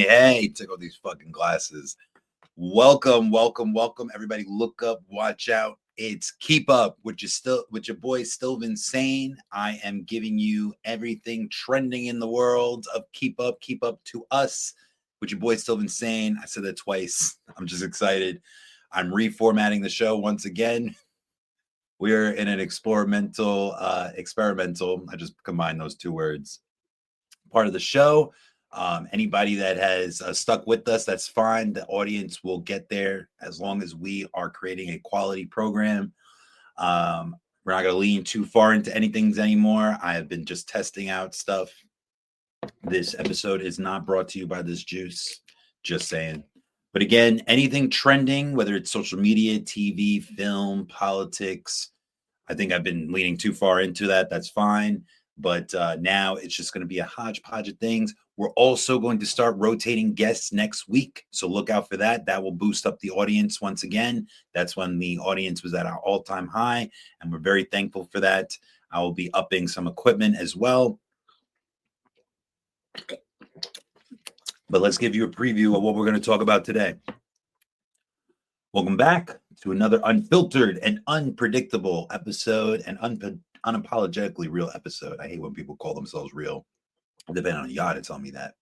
Hey, take off these fucking glasses. Welcome, everybody. Look up, watch out. It's Keep Up with your boy StillVinSane. I am giving you everything trending in the world of Keep Up to us with your boy StillVinSane. I said that twice. I'm just excited. I'm reformatting the show once again. We're in an experimental. I just combined those two words. Part of the show. Anybody that has stuck with us, that's fine. The audience will get there as long as we are creating a quality program. We're not going to lean too far into anything anymore. I have been just testing out stuff. This episode is not brought to you by this juice. Just saying. But again, anything trending, whether it's social media, TV, film, politics, I think I've been leaning too far into that. That's fine. But now it's just going to be a hodgepodge of things. We're also going to start rotating guests next week. So look out for that. That will boost up the audience once again. That's when the audience was at our all-time high. And we're very thankful for that. I will be upping some equipment as well. But let's give you a preview of what we're going to talk about today. Welcome back to another unfiltered and unpredictable episode and unapologetically real episode. I hate when people call themselves real. Depending on y'all to tell me that.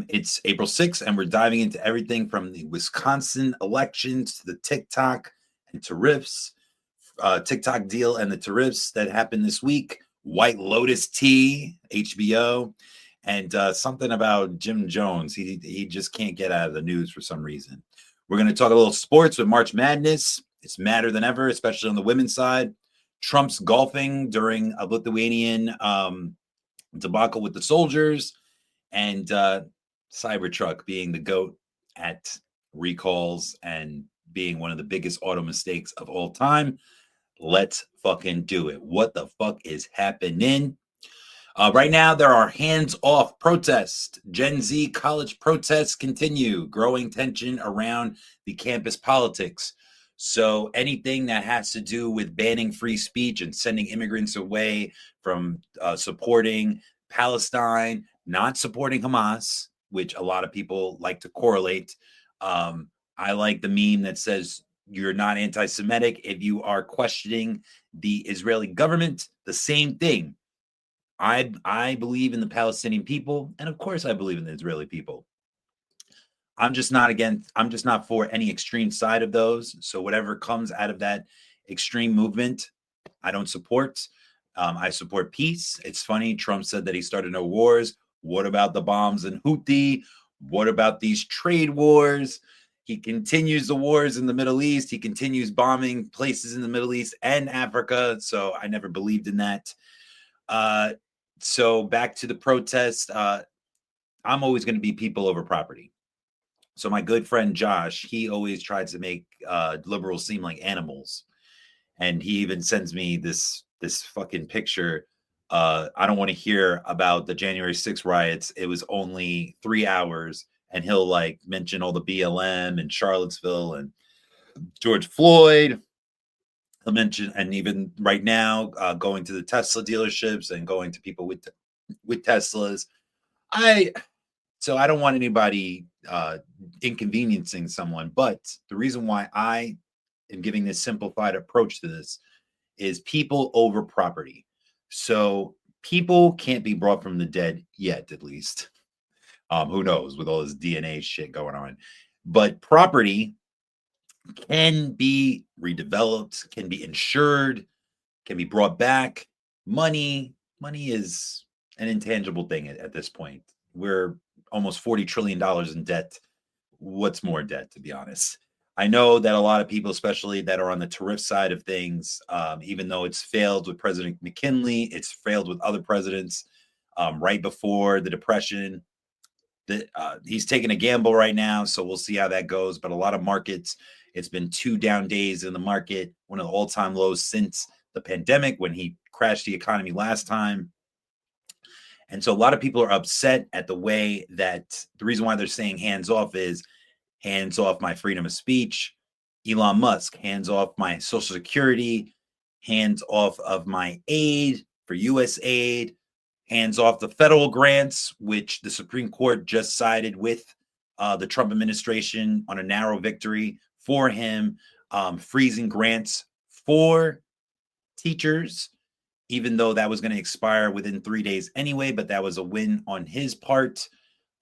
It's April 6th, and we're diving into everything from the Wisconsin elections to the TikTok and tariffs, TikTok deal and the tariffs that happened this week, White Lotus tea, HBO, and something about Jim Jones. He just can't get out of the news for some reason. We're going to talk a little sports with March Madness. It's madder than ever, especially on the women's side. Trump's golfing during a Lithuanian debacle with the soldiers, and Cybertruck being the GOAT at recalls and being one of the biggest auto mistakes of all time. Let's fucking do it. What the fuck is happening? Right now, there are hands-off protests. Gen Z college protests continue, growing tension around the campus politics. So anything that has to do with banning free speech and sending immigrants away from supporting Palestine, not supporting Hamas, which a lot of people like to correlate. I like the meme that says you're not anti-Semitic if you are questioning the Israeli government. The same thing. I believe in the Palestinian people, and of course I believe in the Israeli people. I'm just not for any extreme side of those. So whatever comes out of that extreme movement, I don't support. I support peace. It's funny. Trump said that he started no wars. What about the bombs in Houthi? What about these trade wars? He continues the wars in the Middle East. He continues bombing places in the Middle East and Africa. So I never believed in that. So back to the protest. I'm always going to be people over property. So my good friend Josh, he always tries to make liberals seem like animals. And he even sends me this fucking picture. I don't want to hear about the January 6th riots. It was only 3 hours. And he'll like mention all the BLM and Charlottesville and George Floyd. He'll mention, and even right now, going to the Tesla dealerships and going to people with Teslas. So I don't want anybody inconveniencing someone, but the reason why I am giving this simplified approach to this is people over property. So people can't be brought from the dead yet, at least. Who knows with all this DNA shit going on. But property can be redeveloped, can be insured, can be brought back. Money is an intangible thing at this point. We're almost $40 trillion in debt. What's more debt, to be honest? I know that a lot of people, especially that are on the tariff side of things, even though it's failed with President McKinley, it's failed with other presidents right before the Depression. He's taking a gamble right now, so we'll see how that goes. But a lot of markets, it's been 2 down days in the market, one of the all-time lows since the pandemic when he crashed the economy last time. And so a lot of people are upset at the way that the reason why they're saying hands off is hands off my freedom of speech. Elon Musk, hands off my Social Security, hands off of my aid for USAID. hands off the federal grants, which the Supreme Court just sided with the Trump administration on a narrow victory for him, freezing grants for teachers, even though that was going to expire within 3 days anyway, but that was a win on his part.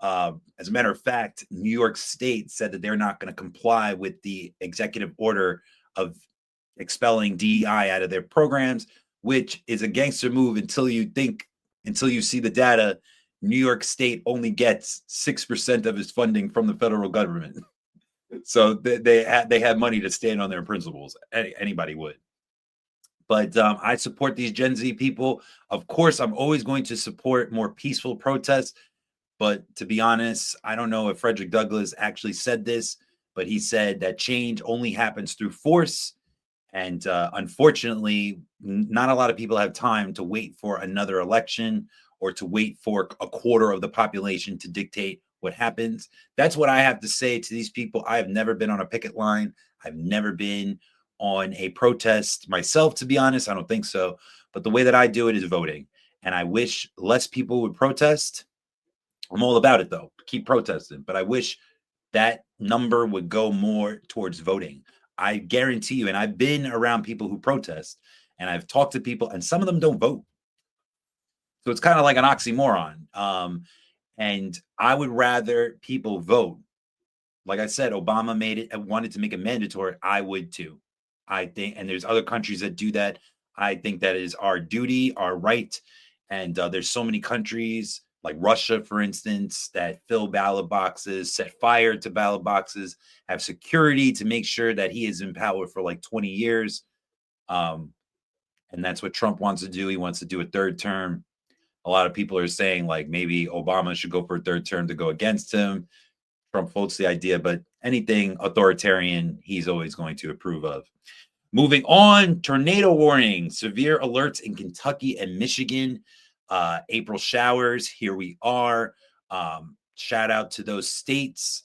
As a matter of fact, New York State said that they're not going to comply with the executive order of expelling DEI out of their programs, which is a gangster move until you see the data. New York State only gets 6% of its funding from the federal government. So they have money to stand on their principles. Anybody would. But I support these Gen Z people. Of course, I'm always going to support more peaceful protests. But to be honest, I don't know if Frederick Douglass actually said this, but he said that change only happens through force. And unfortunately, not a lot of people have time to wait for another election or to wait for a quarter of the population to dictate what happens. That's what I have to say to these people. I have never been on a picket line. I've never been on a protest myself, to be honest. I don't think so. But the way that I do it is voting. And I wish less people would protest. I'm all about it, though. Keep protesting. But I wish that number would go more towards voting. I guarantee you, and I've been around people who protest, and I've talked to people, and some of them don't vote. So it's kind of like an oxymoron. And I would rather people vote. Like I said, Obama wanted to make it mandatory. I would too. I think, and there's other countries that do that. I think that is our duty, our right. And there's so many countries like Russia, for instance, that fill ballot boxes, set fire to ballot boxes, have security to make sure that he is in power for like 20 years. And that's what Trump wants to do. He wants to do a third term. A lot of people are saying like maybe Obama should go for a third term to go against him. Trump floats the idea, but anything authoritarian, he's always going to approve of. Moving on, tornado warning, severe alerts in Kentucky and Michigan. April showers, here we are. Shout out to those states.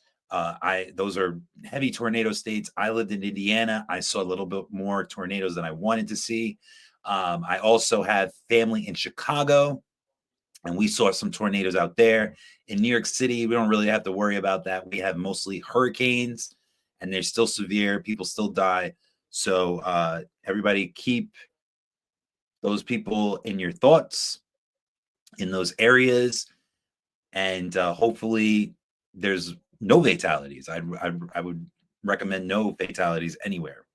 Those are heavy tornado states. I lived in Indiana. I saw a little bit more tornadoes than I wanted to see. I also have family in Chicago, and we saw some tornadoes out there. In New York City, we don't really have to worry about that. We have mostly hurricanes, and they're still severe. People still die. So everybody keep those people in your thoughts in those areas, and hopefully there's no fatalities. I would recommend no fatalities anywhere.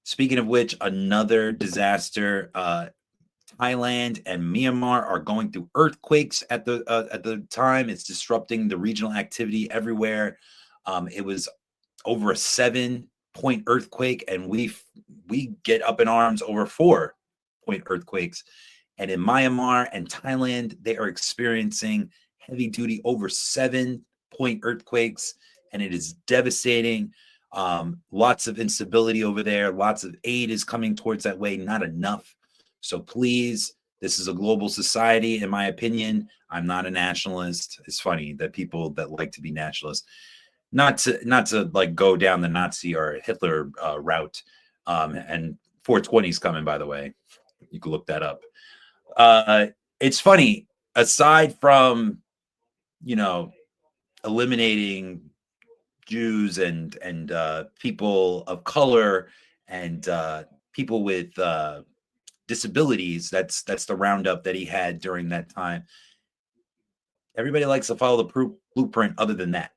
Speaking of which, another disaster. Thailand and Myanmar are going through earthquakes at the time. It's disrupting the regional activity everywhere. It was over a 7-point earthquake, and we get up in arms over 4-point earthquakes. And in Myanmar and Thailand, they are experiencing heavy duty over 7-point earthquakes, and it is devastating. Lots of instability over there. Lots of aid is coming towards that way. Not enough. So please, this is a global society, in my opinion. I'm not a nationalist. It's funny that people that like to be nationalists, not to like go down the Nazi or Hitler route. And 420 is coming, by the way. You can look that up. It's funny, aside from, eliminating Jews and people of color and people with disabilities, that's the roundup that he had during that time. Everybody likes to follow the blueprint other than that.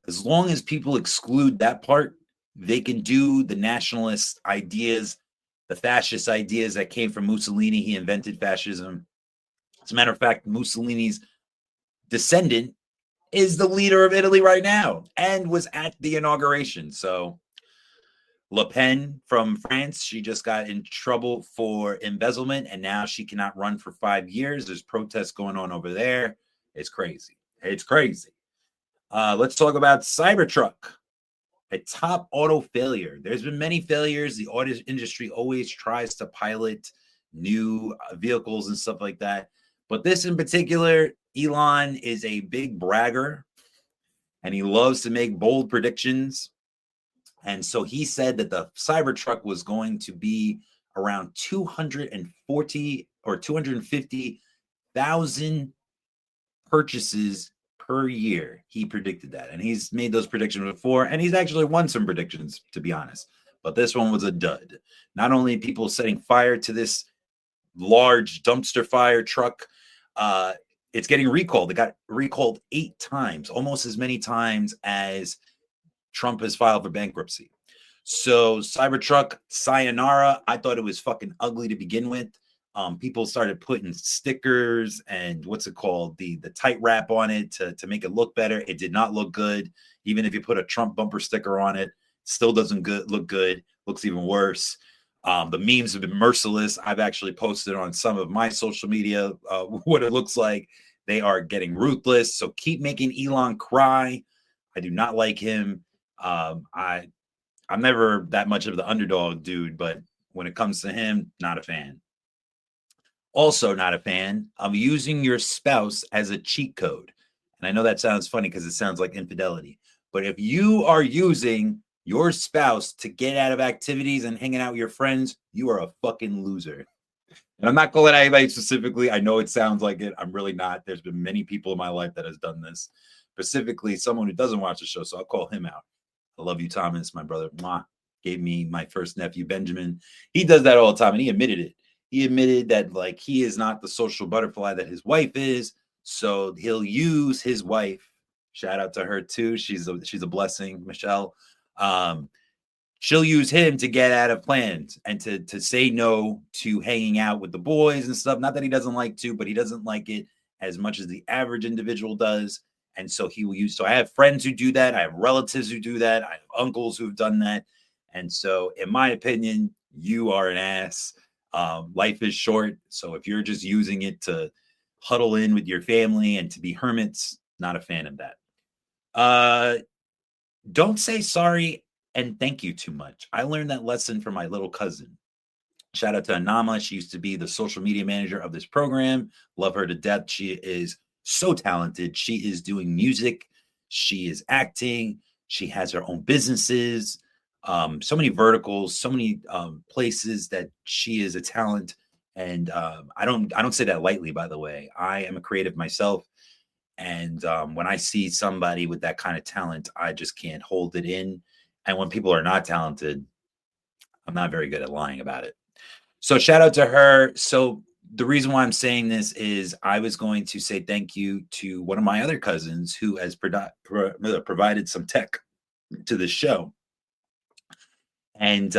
As long as people exclude that part, they can do the nationalist ideas, the fascist ideas that came from Mussolini. He invented fascism. As a matter of fact, Mussolini's descendant is the leader of Italy right now and was at the inauguration. So Le Pen from France, she just got in trouble for embezzlement, and now she cannot run for 5 years. There's protests going on over there. It's crazy. It's crazy. Let's talk about Cybertruck, a top auto failure. There's been many failures. The auto industry always tries to pilot new vehicles and stuff like that. But this in particular, Elon is a big bragger, and he loves to make bold predictions. And so he said that the Cybertruck was going to be around 240 or 250 1,000 purchases per year. He predicted that. And he's made those predictions before. And he's actually won some predictions, to be honest. But this one was a dud. Not only people setting fire to this large dumpster fire truck, it's getting recalled. It got recalled 8 times, almost as many times as Trump has filed for bankruptcy. So Cybertruck, sayonara. I thought it was fucking ugly to begin with. People started putting stickers and what's it called, the tight wrap on it to make it look better. It did not look good. Even if you put a Trump bumper sticker on it, still doesn't look good. Looks even worse. The memes have been merciless. I've actually posted on some of my social media what it looks like. They are getting ruthless. So keep making Elon cry. I do not like him. I'm never that much of the underdog dude, but when it comes to him, not a fan. Also not a fan of using your spouse as a cheat code. And I know that sounds funny because it sounds like infidelity. But if you are using your spouse to get out of activities and hanging out with your friends, you are a fucking loser. And I'm not calling anybody specifically. I know it sounds like it. I'm really not. There's been many people in my life that has done this. Specifically, someone who doesn't watch the show, so I'll call him out. I love you, Thomas, my brother. Mwah. Gave me my first nephew, Benjamin. He does that all the time, and he admitted it. He admitted that, like, he is not the social butterfly that his wife is, so he'll use his wife. Shout out to her too. She's a blessing, Michelle. She'll use him to get out of plans and to say no to hanging out with the boys and stuff. Not that he doesn't like to, but he doesn't like it as much as the average individual does. And so he will use. So I have friends who do that. I have relatives who do that. I have uncles who've done that. And so, in my opinion, you are an ass. Life is short. So if you're just using it to huddle in with your family and to be hermits, not a fan of that. Don't say sorry and thank you too much. I learned that lesson from my little cousin. Shout out to Anama. She used to be the social media manager of this program. Love her to death. She is so talented. She is doing music. She is acting. She has her own businesses. So many verticals, so many places that she is a talent. And I don't say that lightly, by the way. I am a creative myself. And when I see somebody with that kind of talent, I just can't hold it in. And when people are not talented, I'm not very good at lying about it. So shout out to her. So the reason why I'm saying this is I was going to say thank you to one of my other cousins who has provided some tech to the show. And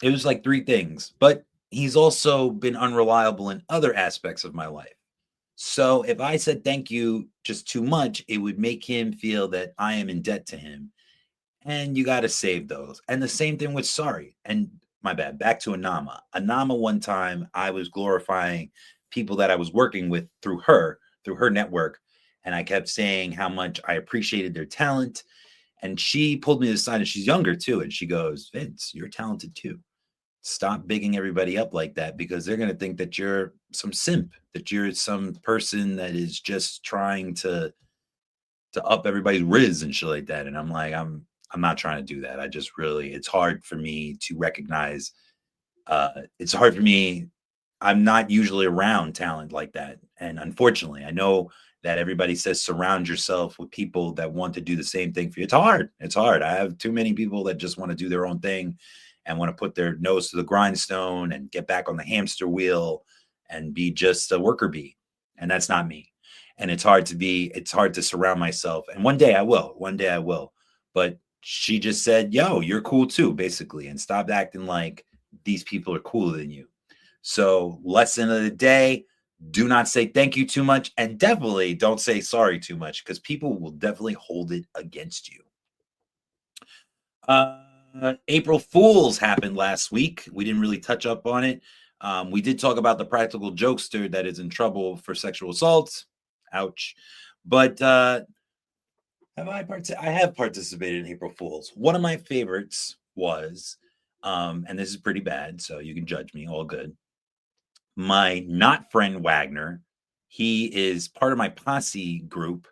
it was like 3 things, but he's also been unreliable in other aspects of my life. So if I said thank you just too much, it would make him feel that I am in debt to him. And you got to save those. And the same thing with sorry. And my bad, back to Anama. Anama, one time I was glorifying people that I was working with through her network. And I kept saying how much I appreciated their talent. And she pulled me aside, and she's younger too. And she goes, Vince, you're talented too. Stop bigging everybody up like that, because they're going to think that you're some simp, that you're some person that is just trying to up everybody's riz and shit like that. And I'm like, I'm not trying to do that. I just really, it's hard for me to recognize. It's hard for me. I'm not usually around talent like that. And unfortunately, I know that everybody says surround yourself with people that want to do the same thing for you. It's hard. It's hard. I have too many people that just want to do their own thing and want to put their nose to the grindstone and get back on the hamster wheel and be just a worker bee. And that's not me. And it's hard to surround myself. And one day I will. But she just said, yo, you're cool too, basically. And stop acting like these people are cooler than you. So lesson of the day, do not say thank you too much, and definitely don't say sorry too much, because people will definitely hold it against you. April Fools happened last week. We didn't really touch up on it. We did talk about the practical jokester that is in trouble for sexual assault. Ouch. But I have participated in April Fools. One of my favorites was, and this is pretty bad, so you can judge me, all good. My not friend Wagner, he is part of my posse group.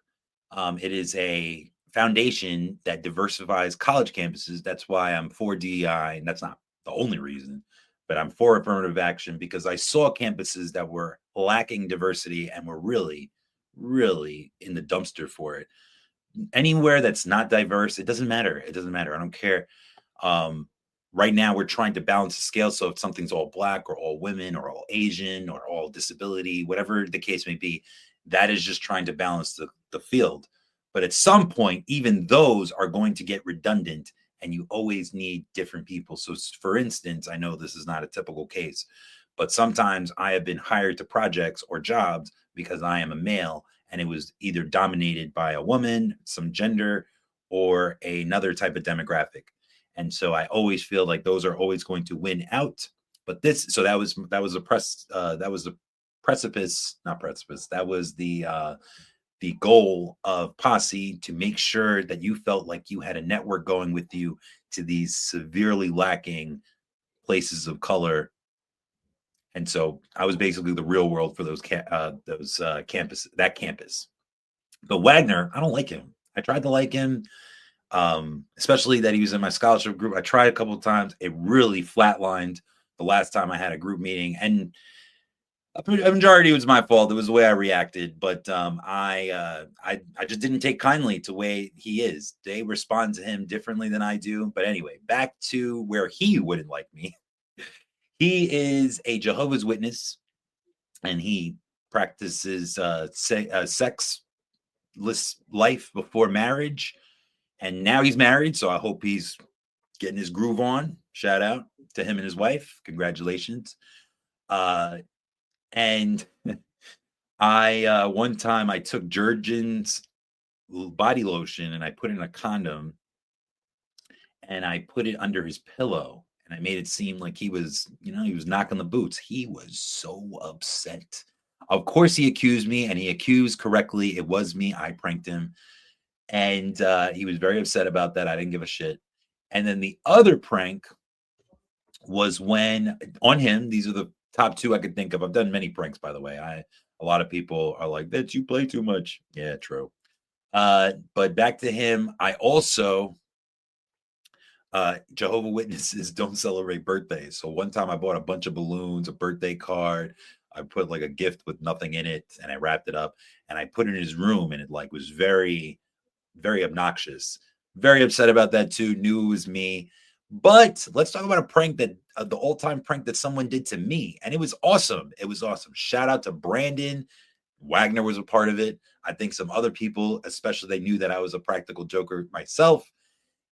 It is a foundation that diversifies college campuses. That's why I'm for DEI, and that's not the only reason, but I'm for affirmative action because I saw campuses that were lacking diversity, and we're really, really in the dumpster for it. Anywhere that's not diverse, it doesn't matter. It doesn't matter. I don't care. Right now, we're trying to balance the scale. So if something's all Black or all women or all Asian or all disability, whatever the case may be, that is just trying to balance the field. But at some point, even those are going to get redundant, and you always need different people. So for instance, I know this is not a typical case, but sometimes I have been hired to projects or jobs because I am a male, and it was either dominated by a woman, some gender, or another type of demographic. And so I always feel like those are always going to win out. But that was the precipice, not precipice. That was the goal of Posse, to make sure that you felt like you had a network going with you to these severely lacking places of color. And so I was basically the real world for that campus. But Wagner, I don't like him. I tried to like him, especially that he was in my scholarship group. I tried a couple of times. It really flatlined the last time I had a group meeting, and a majority was my fault. It was the way I reacted, but I just didn't take kindly to the way he is. They respond to him differently than I do. But anyway, back to where he wouldn't like me. He is a Jehovah's Witness, and he practices sexless life before marriage. And now he's married, so I hope he's getting his groove on. Shout out to him and his wife. Congratulations. And I one time I took Jergens body lotion and I put it in a condom, and I put it under his pillow, and I made it seem like he was knocking the boots. He was so upset. Of course, he accused me, and he accused correctly. It was me. I pranked him. And he was very upset about that. I didn't give a shit. And then the other prank was when on him, these are the top two I could think of. I've done many pranks, by the way. A lot of people are like, that you play too much. Yeah, true. But back to him, I also Jehovah Witnesses don't celebrate birthdays. So one time I bought a bunch of balloons, a birthday card. I put like a gift with nothing in it, and I wrapped it up, and I put it in his room, and it like was very, very obnoxious. Very upset about that too. Knew it was me. But let's talk about a prank that the all-time prank that someone did to me, and it was awesome. It was awesome. Shout out to Brandon. Wagner was a part of it. I think some other people, especially they knew that I was a practical joker myself.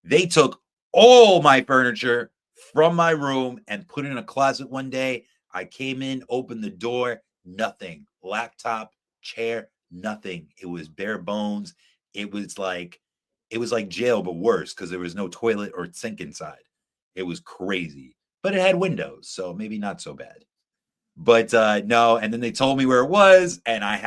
They took all my furniture from my room and put it in a closet one day. I came in, opened the door, nothing. Laptop, chair, nothing. It was bare bones. It was like jail, but worse, because there was no toilet or sink inside. It was crazy, but it had windows, so maybe not so bad. But no, and then they told me where it was, and I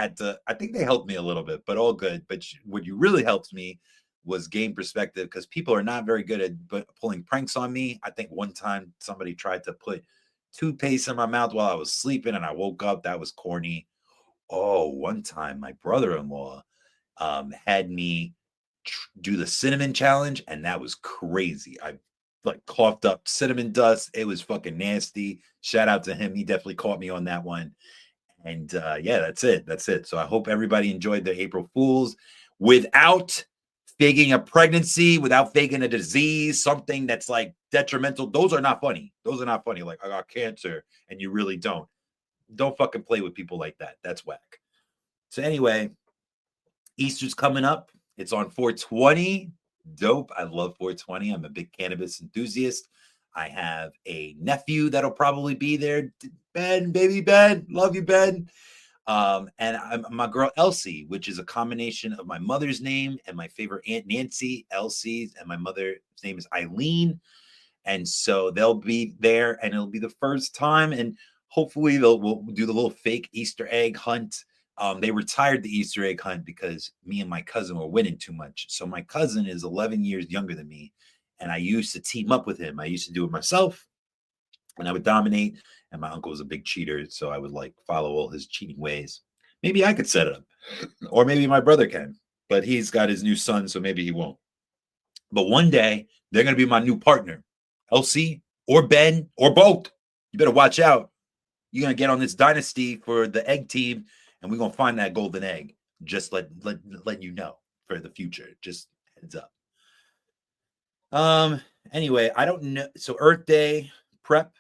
think they helped me a little bit, but all good. But what you really helped me was gain perspective, because people are not very good at pulling pranks on me. I think one time somebody tried to put toothpaste in my mouth while I was sleeping, and I woke up. That was corny. Oh, one time my brother-in-law had me do the cinnamon challenge, and that was crazy. I like coughed up cinnamon dust. It was fucking nasty. Shout out to him. He definitely caught me on that one. And yeah, that's it. So I hope everybody enjoyed the April Fools without faking a pregnancy, without faking a disease, something that's like detrimental. Those are not funny. Like, I got cancer and you really don't. Don't fucking play with people like that. That's whack. So anyway, Easter's coming up. It's on 420. Dope. I love 420. I'm a big cannabis enthusiast. I have a nephew that'll probably be there. Ben, baby Ben. Love you, Ben. And I'm my girl Elsie, which is a combination of my mother's name and my favorite Aunt Nancy. Elsie's, and my mother's name is Eileen. And so they'll be there, and it'll be the first time. And hopefully we'll do the little fake Easter egg hunt. They retired the Easter egg hunt because me and my cousin were winning too much. So my cousin is 11 years younger than me, and I used to team up with him. I used to do it myself, and I would dominate. And my uncle was a big cheater, so I would like follow all his cheating ways. Maybe I could set it up, or maybe my brother can, but he's got his new son, so maybe he won't. But one day they're going to be my new partner, Elsie or Ben or both. You better watch out. You're going to get on this dynasty for the egg team, and we're going to find that golden egg. Just let you know for the future. Just heads up. Anyway, I don't know. So Earth Day prep.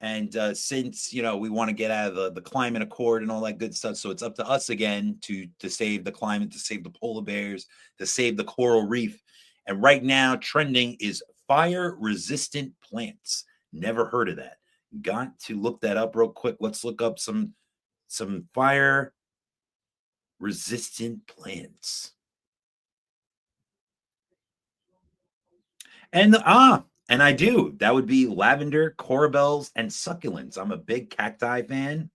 And since, we want to get out of the climate accord and all that good stuff, so it's up to us again to save the climate, to save the polar bears, to save the coral reef. And right now, trending is fire-resistant plants. Never heard of that. Got to look that up real quick. Let's look up some fire-resistant plants. And I do. That would be lavender, corbels, and succulents. I'm a big cacti fan.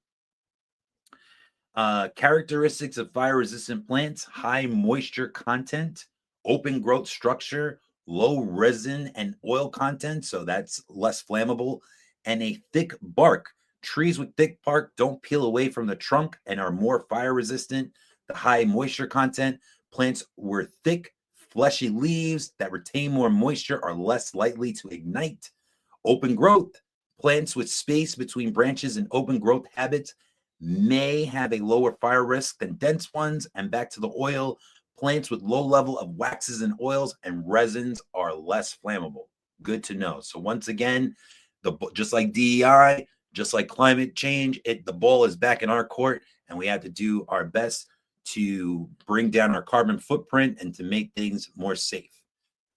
Characteristics of fire-resistant plants: high moisture content, open growth structure, low resin and oil content, so that's less flammable, and a thick bark. Trees with thick bark don't peel away from the trunk and are more fire-resistant. The high moisture content plants were thick, fleshy leaves that retain more moisture are less likely to ignite. Open growth. Plants with space between branches and open growth habits may have a lower fire risk than dense ones. And back to the oil. Plants with low level of waxes and oils and resins are less flammable. Good to know. So once again, just like DEI, just like climate change, the ball is back in our court, and we have to do our best to bring down our carbon footprint and to make things more safe.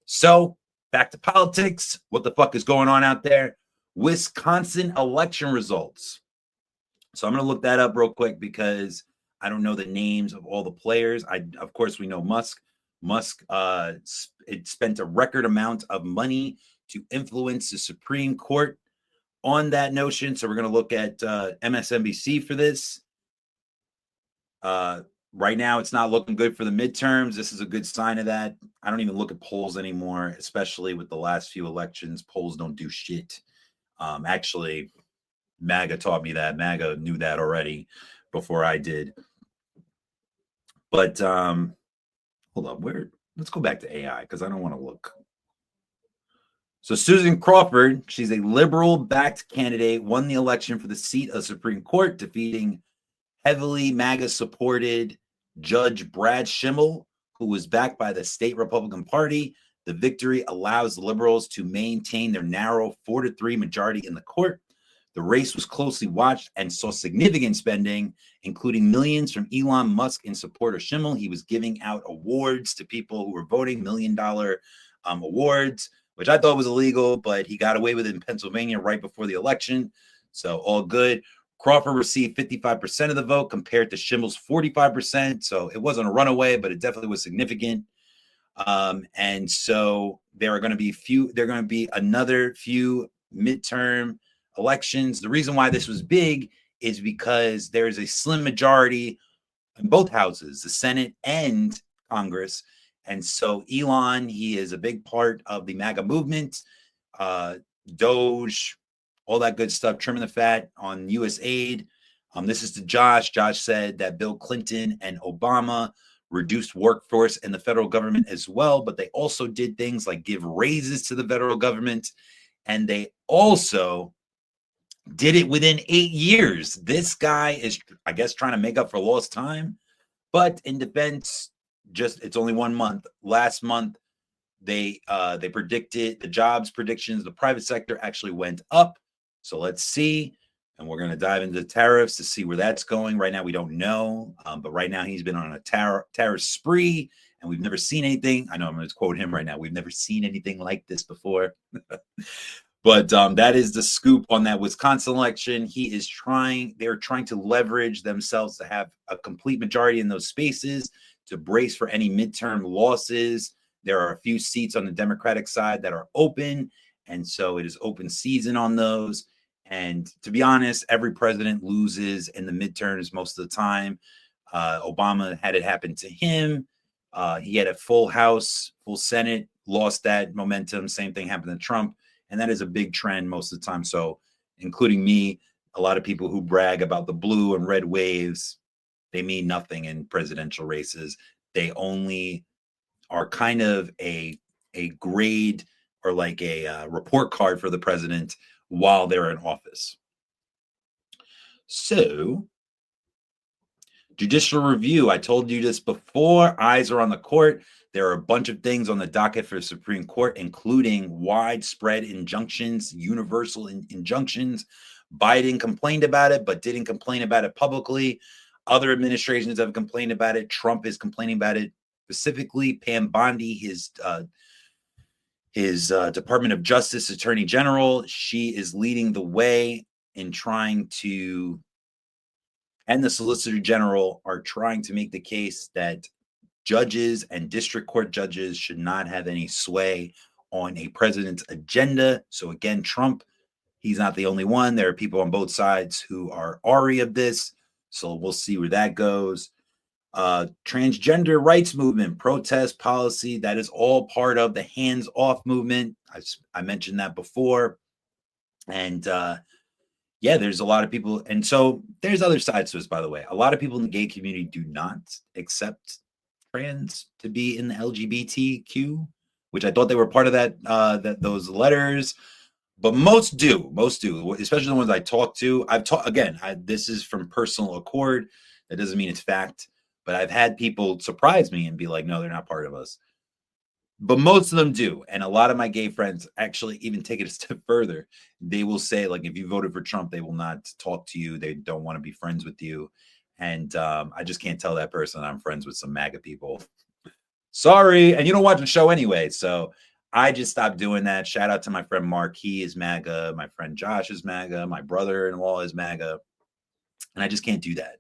So back to politics. What the fuck is going on out there? Wisconsin election results. So I'm going to look that up real quick because I don't know the names of all the players. Of course, we know Musk. Musk spent a record amount of money to influence the Supreme Court on that notion. So we're going to look at MSNBC for this. Right now, it's not looking good for the midterms. This is a good sign of that. I don't even look at polls anymore, especially with the last few elections. Polls don't do shit. Actually, MAGA taught me that. MAGA knew that already before I did. But hold on, let's go back to AI because I don't want to look. So Susan Crawford, she's a liberal-backed candidate, won the election for the seat of the Supreme Court, defeating heavily MAGA-supported Judge Brad Schimmel, who was backed by the state Republican Party. The victory allows the liberals to maintain their narrow 4-3 majority in the court. The race was closely watched and saw significant spending, including millions from Elon Musk in support of Schimmel. He was giving out awards to people who were voting, $1 million awards, which I thought was illegal, but he got away with it in Pennsylvania right before the election. So all good. Crawford received 55% of the vote compared to Schimmel's 45%. So it wasn't a runaway, but it definitely was significant. And so there are going to be another few midterm elections. The reason why this was big is because there is a slim majority in both houses, the Senate and Congress. And so Elon, he is a big part of the MAGA movement, Doge, all that good stuff, trimming the fat on U.S. aid. This is to Josh. Josh said that Bill Clinton and Obama reduced workforce in the federal government as well, but they also did things like give raises to the federal government, and they also did it within 8 years. This guy is, I guess, trying to make up for lost time, but in defense, it's only 1 month. Last month, they predicted the jobs predictions. The private sector actually went up. So let's see. And we're going to dive into tariffs to see where that's going. Right now, we don't know. But right now, he's been on a tariff spree, and we've never seen anything. I know I'm going to quote him right now. We've never seen anything like this before. But that is the scoop on that Wisconsin election. They're trying to leverage themselves to have a complete majority in those spaces to brace for any midterm losses. There are a few seats on the Democratic side that are open. And so it is open season on those. And to be honest, every president loses in the midterms most of the time. Obama had it happen to him. He had a full House, full Senate, lost that momentum. Same thing happened to Trump. And that is a big trend most of the time. So including me, a lot of people who brag about the blue and red waves, they mean nothing in presidential races. They only are kind of a grade or like a report card for the president while they're in office. So, judicial review. I told you this before. Eyes are on the court. There are a bunch of things on the docket for the Supreme Court, including widespread injunctions, universal injunctions. Biden complained about it, but didn't complain about it publicly. Other administrations have complained about it. Trump is complaining about it specifically. Pam Bondi, his Department of Justice Attorney General, she is leading the way in trying to, and the Solicitor General are trying to make the case that judges and district court judges should not have any sway on a president's agenda. So again, Trump, he's not the only one. There are people on both sides who are ary of this. So we'll see where that goes. Transgender rights movement, protest policy, that is all part of the hands-off movement. I mentioned that before. And yeah, there's a lot of people. And so there's other sides to this, by the way. A lot of people in the gay community do not accept trans to be in the LGBTQ, which I thought they were part of that those letters. But most do, especially the ones I talk to. This is from personal accord. That doesn't mean it's fact. But I've had people surprise me and be like, no, they're not part of us. But most of them do. And a lot of my gay friends actually even take it a step further. They will say, like, if you voted for Trump, they will not talk to you. They don't want to be friends with you. And I just can't tell that person I'm friends with some MAGA people. Sorry. And you don't watch the show anyway. So I just stopped doing that. Shout out to my friend Mark. He is MAGA. My friend Josh is MAGA. My brother-in-law is MAGA. And I just can't do that.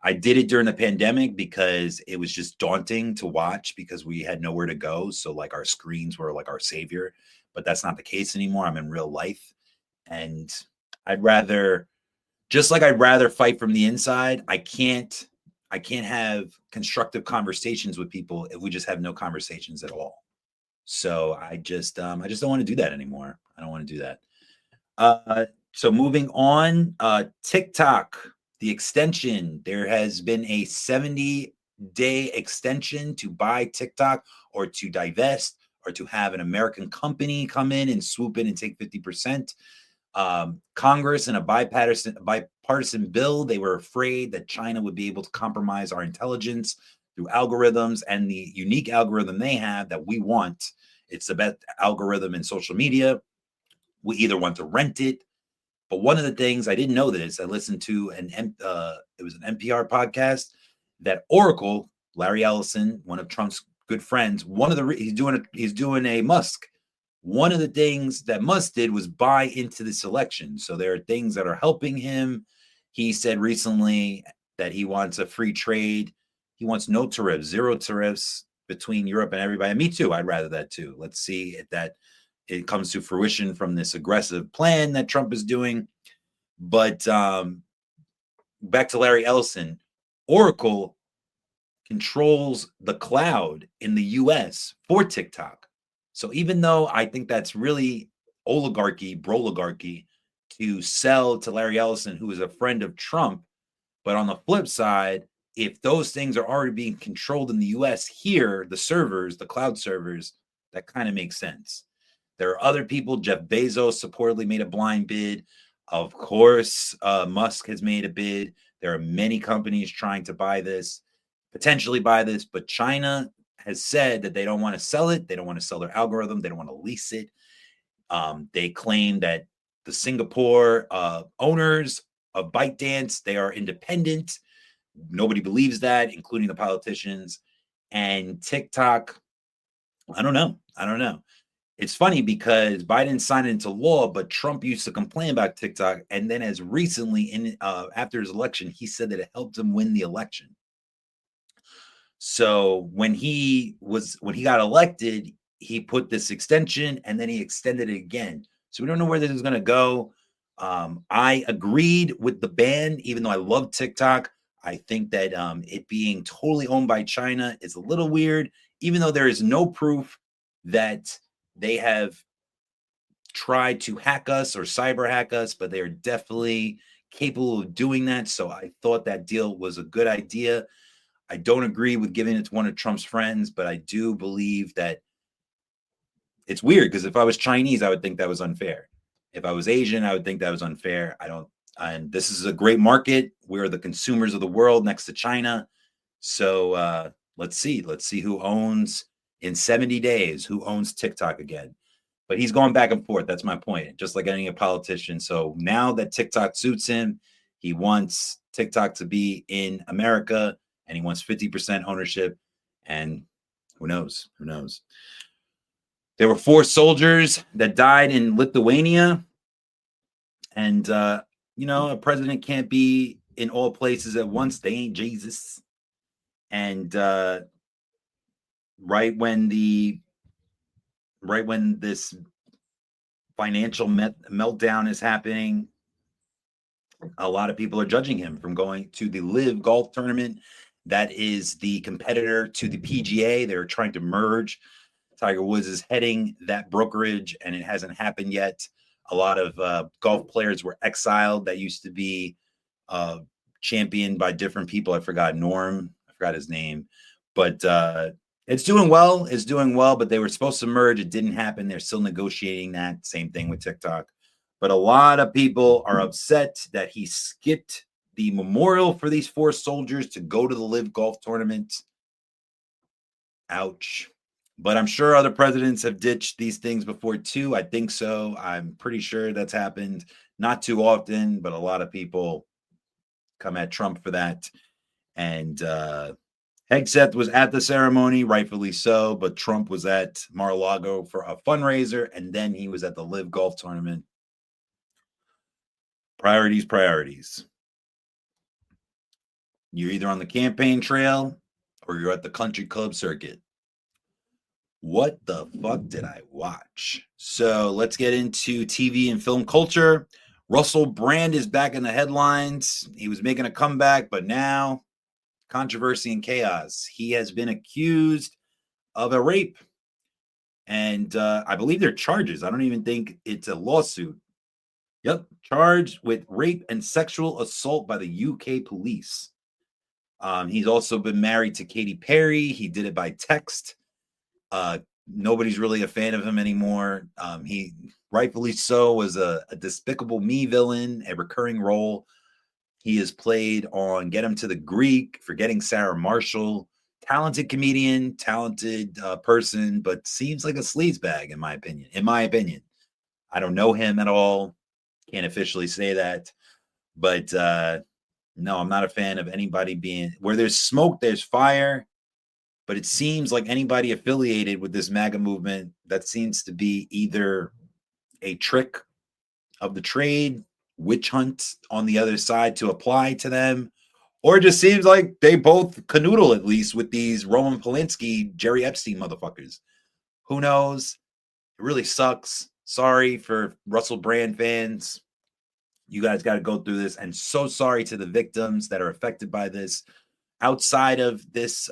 I did it during the pandemic because it was just daunting to watch because we had nowhere to go. So like our screens were like our savior, but that's not the case anymore. I'm in real life. And I'd rather fight from the inside. I can't have constructive conversations with people if we just have no conversations at all. So I just don't want to do that anymore. I don't want to do that. So moving on, TikTok, the extension, there has been a 70-day extension to buy TikTok or to divest or to have an American company come in and swoop in and take 50%. Congress, in a bipartisan bill, they were afraid that China would be able to compromise our intelligence through algorithms, and the unique algorithm they have that we want. It's the best algorithm in social media. We either want to rent it. But one of the things I didn't know this, I listened to it was an NPR podcast that Oracle, Larry Ellison, one of Trump's good friends, he's doing a Musk. One of the things that Musk did was buy into this election. So there are things that are helping him. He said recently that he wants a free trade. He wants no tariffs, zero tariffs between Europe and everybody. And me too. I'd rather that too. Let's see if that it comes to fruition from this aggressive plan that Trump is doing. But back to Larry Ellison, Oracle controls the cloud in the US for TikTok. So even though I think that's really broligarchy to sell to Larry Ellison, who is a friend of Trump, but on the flip side, if those things are already being controlled in the US here, the cloud servers, that kind of makes sense. There are other people. Jeff Bezos supposedly made a blind bid. Of course, Musk has made a bid. There are many companies trying to potentially buy this, but China has said that they don't want to sell it. They don't want to sell their algorithm. They don't want to lease it. They claim that the Singapore owners of ByteDance, they are independent. Nobody believes that, including the politicians. And TikTok, I don't know. It's funny because Biden signed it into law, but Trump used to complain about TikTok. And then as recently after his election, he said that it helped him win the election. So when he got elected, he put this extension and then he extended it again. So we don't know where this is going to go. I agreed with the ban, even though I love TikTok. I think that it being totally owned by China is a little weird, even though there is no proof that they have tried to hack us or cyber hack us, but they are definitely capable of doing that. So I thought that deal was a good idea. I don't agree with giving it to one of Trump's friends, but I do believe that it's weird because if I was Chinese, I would think that was unfair. If I was Asian, I would think that was unfair. And this is a great market. We're the consumers of the world next to China. So let's see who owns in 70 days, who owns TikTok again. But he's going back and forth. That's my point. Just like any politician. So now that TikTok suits him, he wants TikTok to be in America, and he wants 50% ownership. And who knows? Who knows? There were 4 soldiers that died in Lithuania. And, a president can't be in all places at once. They ain't Jesus. And right when this financial meltdown is happening, a lot of people are judging him from going to the Live Golf Tournament. That is the competitor to the PGA. They're trying to merge. Tiger Woods is heading that brokerage, and it hasn't happened yet. A lot of golf players were exiled that used to be championed by different people. I forgot his name, but it's doing well. It's doing well, but they were supposed to merge. It didn't happen. They're still negotiating that. Same thing with TikTok. But a lot of people are upset that he skipped the memorial for these 4 soldiers to go to the Live Golf Tournament. Ouch. But I'm sure other presidents have ditched these things before too. I think so. I'm pretty sure that's happened. Not too often, but a lot of people come at Trump for that. And Hegseth was at the ceremony, rightfully so, but Trump was at Mar-a-Lago for a fundraiser, and then he was at the Live Golf Tournament. Priorities. You're either on the campaign trail or you're at the country club circuit. What the fuck did I watch? So let's get into TV and film culture. Russell Brand is back in the headlines. He was making a comeback, but now controversy and chaos. He has been accused of a rape. And I believe they're charges. I don't even think it's a lawsuit. Yep, charged with rape and sexual assault by the UK police. He's also been married to Katy Perry. He did it by text. Nobody's really a fan of him anymore. He rightfully so was a Despicable Me villain, a recurring role. He has played on Get Him to the Greek, Forgetting Sarah Marshall. Talented comedian, talented person, but seems like a sleazebag in my opinion. I don't know him at all. Can't officially say that. But no, I'm not a fan of anybody being where there's smoke, there's fire. But it seems like anybody affiliated with this MAGA movement, that seems to be either a trick of the trade, witch hunt on the other side to apply to them, or it just seems like they both canoodle at least with these Roman Polanski, Jerry Epstein motherfuckers. Who knows? It really sucks. Sorry for Russell Brand fans. You guys got to go through this, and so sorry to the victims that are affected by this. Outside of this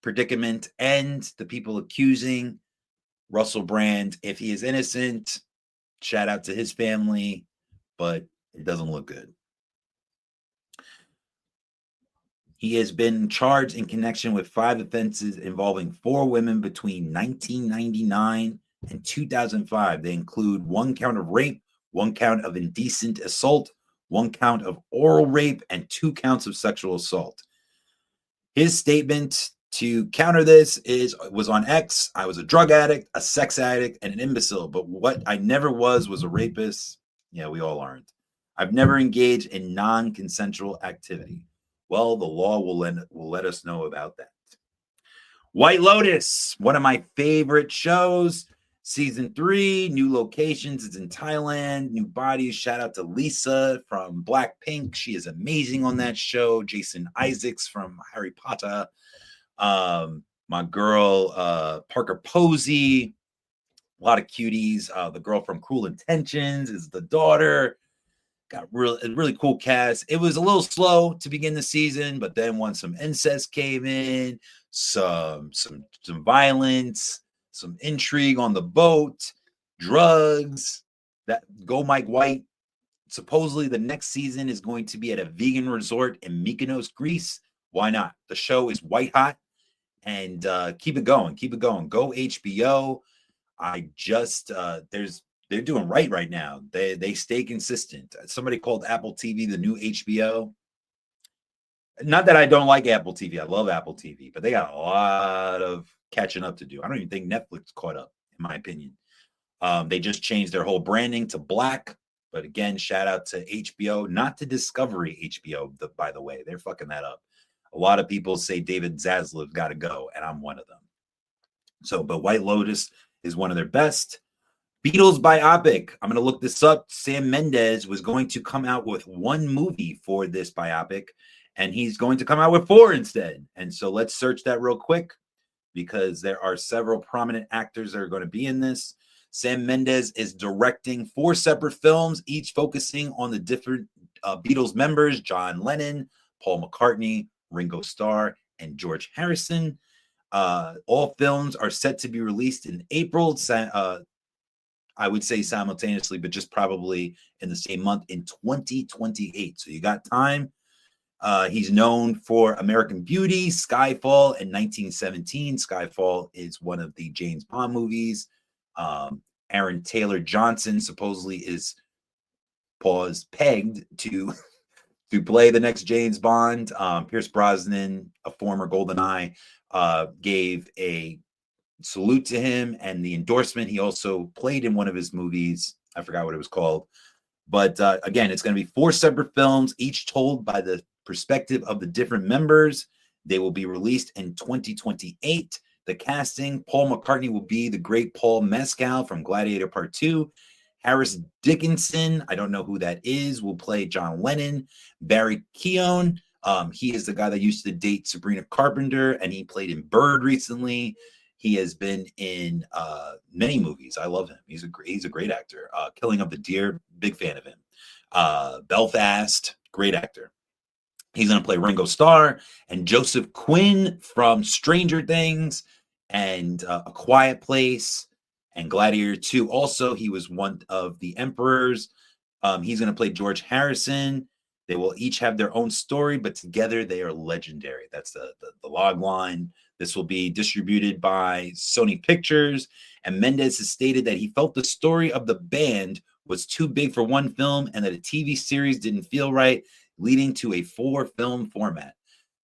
predicament and the people accusing Russell Brand, if he is innocent, shout out to his family, but it doesn't look good. He has been charged in connection with 5 offenses involving 4 women between 1999 and 2005. They include 1 count of rape, 1 count of indecent assault, 1 count of oral rape, and 2 counts of sexual assault. His statement to counter this was on X. I was a drug addict, a sex addict, and an imbecile. But what I never was a rapist. Yeah, we all aren't. I've never engaged in non-consensual activity. Well, the law will let us know about that. White Lotus, one of my favorite shows. Season 3, new locations. It's in Thailand. New bodies. Shout out to Lisa from Blackpink. She is amazing on that show. Jason Isaacs from Harry Potter. My girl Parker Posey, a lot of cuties. The girl from Cruel Intentions is the daughter. Got really cool cast. It was a little slow to begin the season, but then once some incest came in, some violence, some intrigue on the boat, drugs. That Go Mike White. Supposedly the next season is going to be at a vegan resort in Mykonos, Greece. Why not? The show is white hot. And keep it going. Go HBO. I just there's they're doing right now. They stay consistent. Somebody called Apple TV the new HBO. Not that I don't like Apple TV. I love Apple TV, but they got a lot of catching up to do. I don't even think Netflix caught up, in my opinion. They just changed their whole branding to black. But again, shout out to HBO, not to Discovery HBO, by the way. They're fucking that up. A lot of people say David Zaslav's got to go, and I'm one of them. So, but White Lotus is one of their best. Beatles biopic. I'm going to look this up. Sam Mendes was going to come out with one movie for this biopic, and he's going to come out with 4 instead. And so let's search that real quick because there are several prominent actors that are going to be in this. Sam Mendes is directing 4 separate films, each focusing on the different Beatles members: John Lennon, Paul McCartney, Ringo Starr, and George Harrison. All films are set to be released in April. I would say simultaneously, but just probably in the same month in 2028. So you got time. He's known for American Beauty, Skyfall, and 1917. Skyfall is one of the James Bond movies. Aaron Taylor Johnson supposedly is pegged to play the next James Bond. Pierce Brosnan, a former GoldenEye, gave a salute to him and the endorsement. He also played in one of his movies. I forgot what it was called. But again, it's going to be 4 separate films, each told by the perspective of the different members. They will be released in 2028. The casting: Paul McCartney will be the great Paul Mescal from Gladiator Part 2. Harris Dickinson, I don't know who that is, will play John Lennon. Barry Keoghan, he is the guy that used to date Sabrina Carpenter, and he played in Bird recently. He has been in many movies. I love him. He's a great actor. Killing of the Deer, big fan of him. Belfast, great actor. He's going to play Ringo Starr and Joseph Quinn from Stranger Things and A Quiet Place and Gladiator 2. Also, he was one of the emperors. He's going to play George Harrison. They will each have their own story, but together they are legendary. That's the log line. This will be distributed by Sony Pictures. And Mendes has stated that he felt the story of the band was too big for one film and that a TV series didn't feel right, leading to a 4-film format.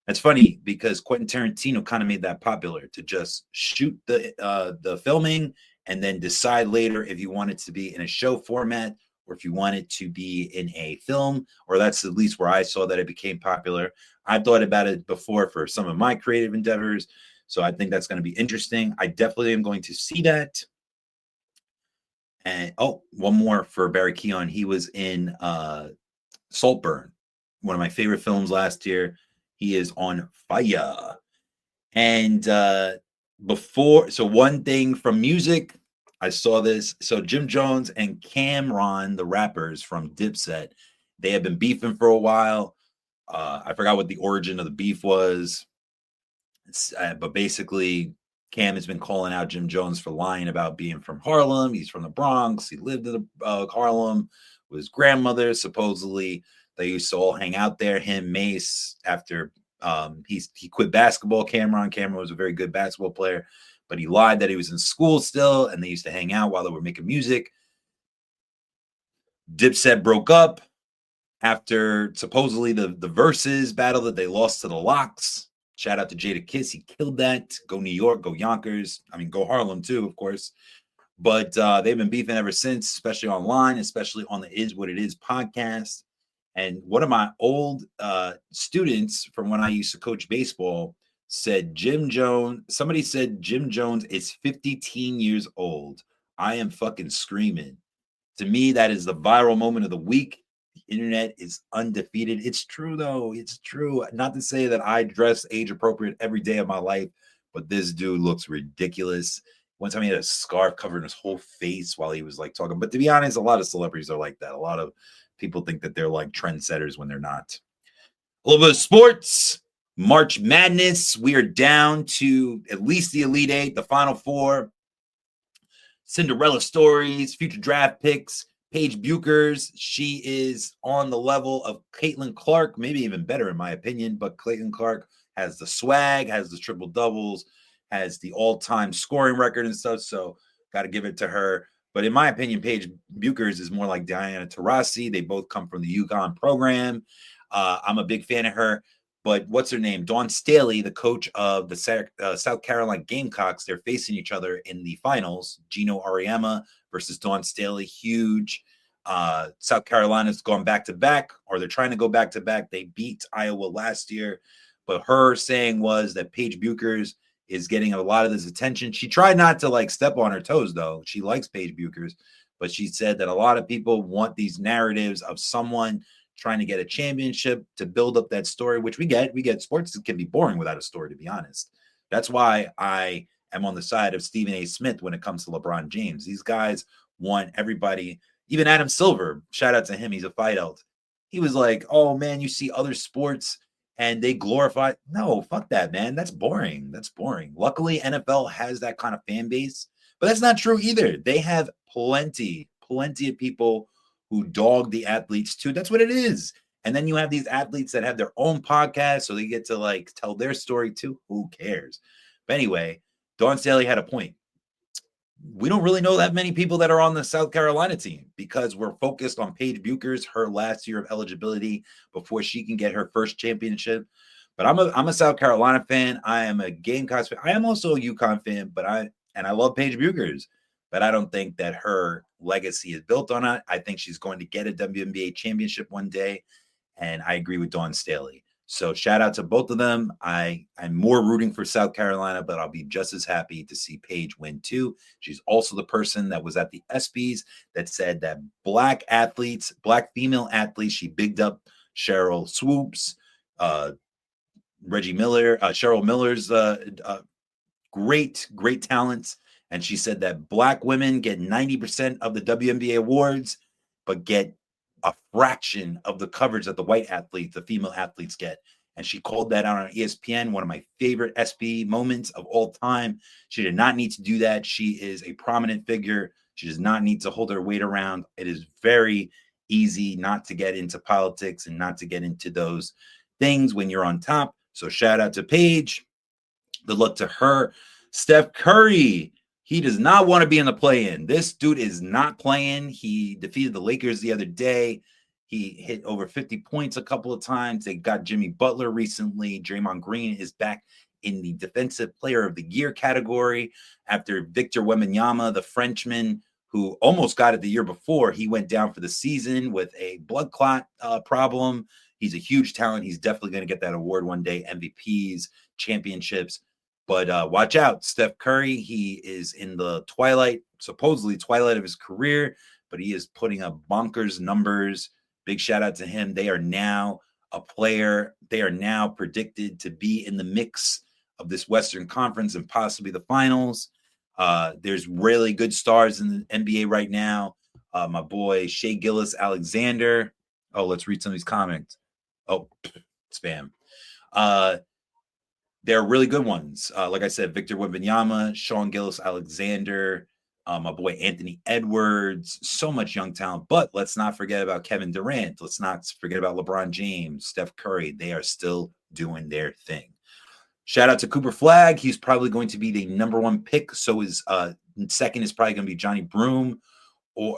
That's funny because Quentin Tarantino kind of made that popular, to just shoot the filming and then decide later if you want it to be in a show format or if you want it to be in a film, or that's at least where I saw that it became popular. I've thought about it before for some of my creative endeavors, so I think that's going to be interesting. I definitely am going to see that. And one more for Barry Keoghan. He was in Saltburn, one of my favorite films last year. He is on fire. And one thing from music, I saw this. So Jim Jones and Cameron, the rappers from Dipset, they have been beefing for a while. I forgot what the origin of the beef was. But basically, Cam has been calling out Jim Jones for lying about being from Harlem. He's from the Bronx. He lived in Harlem with his grandmother. Supposedly, they used to all hang out there. Him, Mace, after he quit basketball. Cameron was a very good basketball player, but he lied that he was in school still, and they used to hang out while they were making music. Dipset broke up after supposedly the Versus battle that they lost to the Locks. Shout out to Jada Kiss. He killed that. Go New York, go Yonkers. I mean, go Harlem too, of course. But they've been beefing ever since, especially online, especially on the Is What It Is podcast. And one of my old students from when I used to coach baseball said somebody said Jim Jones is 50 years old. I am fucking screaming. To me, that is the viral moment of the week. The internet is undefeated. It's true, though. It's true. Not to say that I dress age appropriate every day of my life, but this dude looks ridiculous. One time he had a scarf covering his whole face while he was like talking. But to be honest, a lot of celebrities are like that. A lot of people think that they're like trendsetters when they're not. A little bit of sports. March Madness. We are down to at least the Elite Eight, the Final Four. Cinderella stories, future draft picks. Paige Buchers, she is on the level of Caitlin Clark, maybe even better in my opinion, but Caitlin Clark has the swag, has the triple doubles, has the all-time scoring record and stuff, so got to give it to her. But in my opinion, Paige Buchers is more like Diana Taurasi. They both come from the UConn program. I'm a big fan of her. But what's her name? Dawn Staley, the coach of the South Carolina Gamecocks, they're facing each other in the finals. Gino Auriemma versus Dawn Staley, huge. South Carolina's gone back-to-back, or they're trying to go back-to-back. They beat Iowa last year. But her saying was that Paige Buchers is getting a lot of this attention. She tried not to like step on her toes, though. She likes Paige Buchers, but she said that a lot of people want these narratives of someone trying to get a championship to build up that story, which we get. We get sports can be boring without a story, to be honest. That's why I am on the side of Stephen A. Smith when it comes to LeBron James. These guys want everybody, even Adam Silver, shout out to him, he's a fight out. He was like, oh man, you see other sports and they glorify. No, fuck that, man. That's boring. That's boring. Luckily, NFL has that kind of fan base, but that's not true either. They have plenty of people who dog the athletes too. That's what it is. And then you have these athletes that have their own podcast, so they get to like tell their story too. Who cares? But anyway, Dawn Staley had a point. We don't really know that many people that are on the South Carolina team because we're focused on Paige Buchers, her last year of eligibility before she can get her first championship. But I'm a South Carolina fan. I am a Gamecocks fan. I am also a UConn fan, but I love Paige Buchers, but I don't think that her legacy is built on it. I think she's going to get a WNBA championship one day, and I agree with Dawn Staley. So shout out to both of them. I'm more rooting for South Carolina, but I'll be just as happy to see Paige win too. She's also the person that was at the ESPYs that said that black female athletes, she bigged up Cheryl Swoops, Reggie Miller, Cheryl Miller's great talents. And she said that black women get 90% of the WNBA awards, but get a fraction of the coverage that the white athletes, the female athletes get. And she called that out on ESPN, one of my favorite SB moments of all time. She did not need to do that. She is a prominent figure. She does not need to hold her weight around. It is very easy not to get into politics and not to get into those things when you're on top. So shout out to Paige. Good luck to her. Steph Curry. He does not want to be in the play-in. This dude is not playing. He defeated the Lakers the other day. He hit over 50 points a couple of times. They got Jimmy Butler recently. Draymond Green is back in the Defensive Player of the Year category after Victor Wembanyama, the Frenchman, who almost got it the year before. He went down for the season with a blood clot problem. He's a huge talent. He's definitely going to get that award one day, MVPs, championships. But watch out, Steph Curry. He is in the supposedly twilight of his career, but he is putting up bonkers numbers. Big shout out to him. They are now a player. They are now predicted to be in the mix of this Western Conference and possibly the finals. There's really good stars in the NBA right now. My boy, Shea Gilgeous-Alexander. Oh, let's read some of these comments. Oh, spam. They're really good ones. Like I said, Victor Wembanyama, Sean Gilgeous-Alexander, my boy Anthony Edwards, so much young talent. But let's not forget about Kevin Durant. Let's not forget about LeBron James, Steph Curry. They are still doing their thing. Shout out to Cooper Flagg. He's probably going to be the number one pick. So his second is probably going to be Johnny Broome.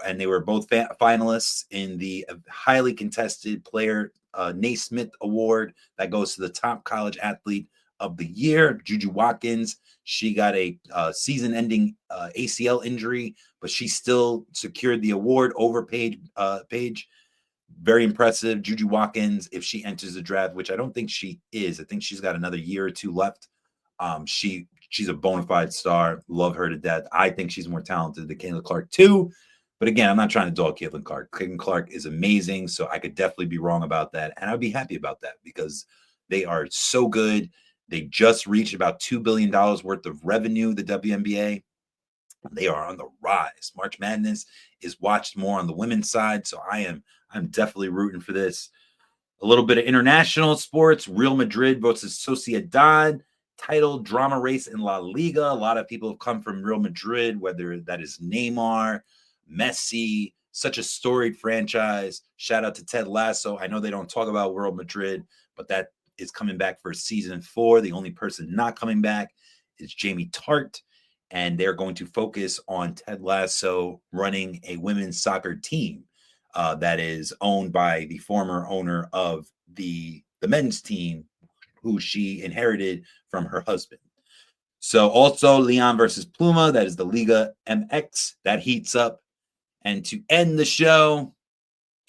And they were both finalists in the highly contested player Naismith Award that goes to the top college athlete of the year. Juju Watkins, she got a season-ending ACL injury, but she still secured the award over Paige. Very impressive. Juju Watkins, if she enters the draft, which I don't think she is. I think she's got another year or two left. She's a bona fide star. Love her to death. I think she's more talented than Caitlin Clark too. But again, I'm not trying to dog Caitlin Clark. Caitlin Clark is amazing, so I could definitely be wrong about that. And I'd be happy about that because they are so good. They just reached about $2 billion worth of revenue, the WNBA. They are on the rise. March Madness is watched more on the women's side, so I'm definitely rooting for this. A little bit of international sports. Real Madrid versus Sociedad. Title drama race in La Liga. A lot of people have come from Real Madrid, whether that is Neymar, Messi, such a storied franchise. Shout out to Ted Lasso. I know they don't talk about Real Madrid, but that is coming back for season 4. The only person not coming back is Jamie Tart. and they're going to focus on Ted Lasso running a women's soccer team that is owned by the former owner of the men's team, who she inherited from her husband. So also Leon versus Pluma, that is the Liga MX, that heats up. And to end the show,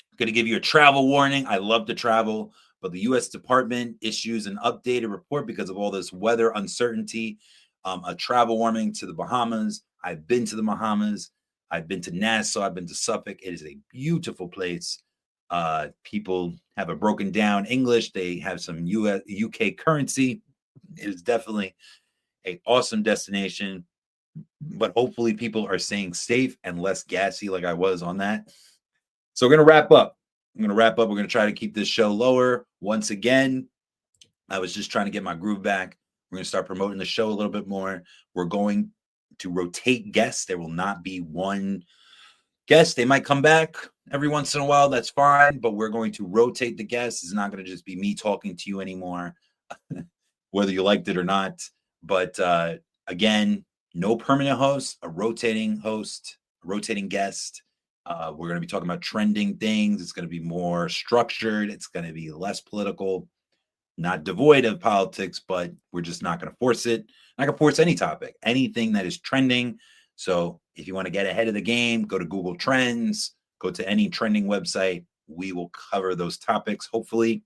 I'm going to give you a travel warning. I love to travel, but the U.S. Department issues an updated report because of all this weather uncertainty. A travel warning to the Bahamas. I've been to the Bahamas. I've been to Nassau. I've been to Suffolk. It is a beautiful place. People have a broken down English. They have some UK currency. It is definitely an awesome destination, but hopefully people are staying safe and less gassy like I was on that. So we're going to wrap up. We're going to try to keep this show lower. Once again, I was just trying to get my groove back. We're going to start promoting the show a little bit more. We're going to rotate guests. There will not be one guest. They might come back every once in a while. That's fine, but we're going to rotate the guests. It's not going to just be me talking to you anymore, whether you liked it or not. But again, no permanent host, a rotating host, a rotating guest. We're going to be talking about trending things. It's going to be more structured. It's going to be less political, not devoid of politics, but we're just not going to force it. I'm not going to force any topic, anything that is trending. So if you want to get ahead of the game, go to Google Trends, go to any trending website. We will cover those topics, hopefully.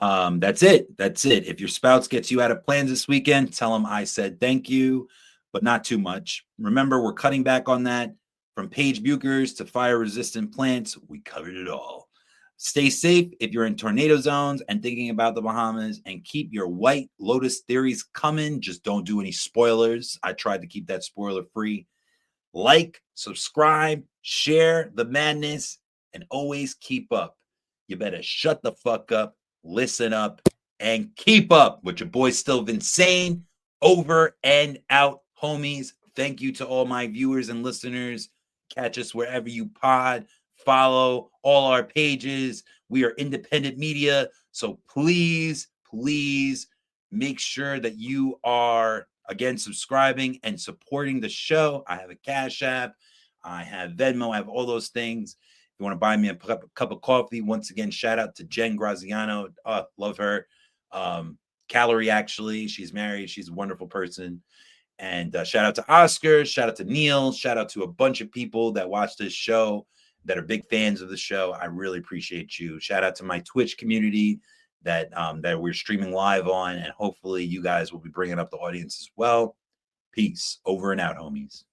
That's it. If your spouse gets you out of plans this weekend, tell them I said thank you, but not too much. Remember, we're cutting back on that. From page bukers to fire-resistant plants, we covered it all. Stay safe if you're in tornado zones and thinking about the Bahamas, and keep your White Lotus theories coming. Just don't do any spoilers. I tried to keep that spoiler-free. Like, subscribe, share the madness, and always keep up. You better shut the fuck up, listen up, and keep up with your boy StillVinSane. Over and out, homies. Thank you to all my viewers and listeners. Catch us wherever you pod. Follow all our pages. We are independent media, so please make sure that you are, again, subscribing and supporting the show. I have a Cash App. I have Venmo. I have all those things. If you want to buy me a cup of coffee, once again, shout out to Jen Graziano. Love her. Calorie, actually. She's married. She's a wonderful person. And shout out to Oscar. Shout out to Neil. Shout out to a bunch of people that watch this show, that are big fans of the show. I really appreciate you. Shout out to my Twitch community that we're streaming live on. And hopefully you guys will be bringing up the audience as well. Peace. Over and out, homies.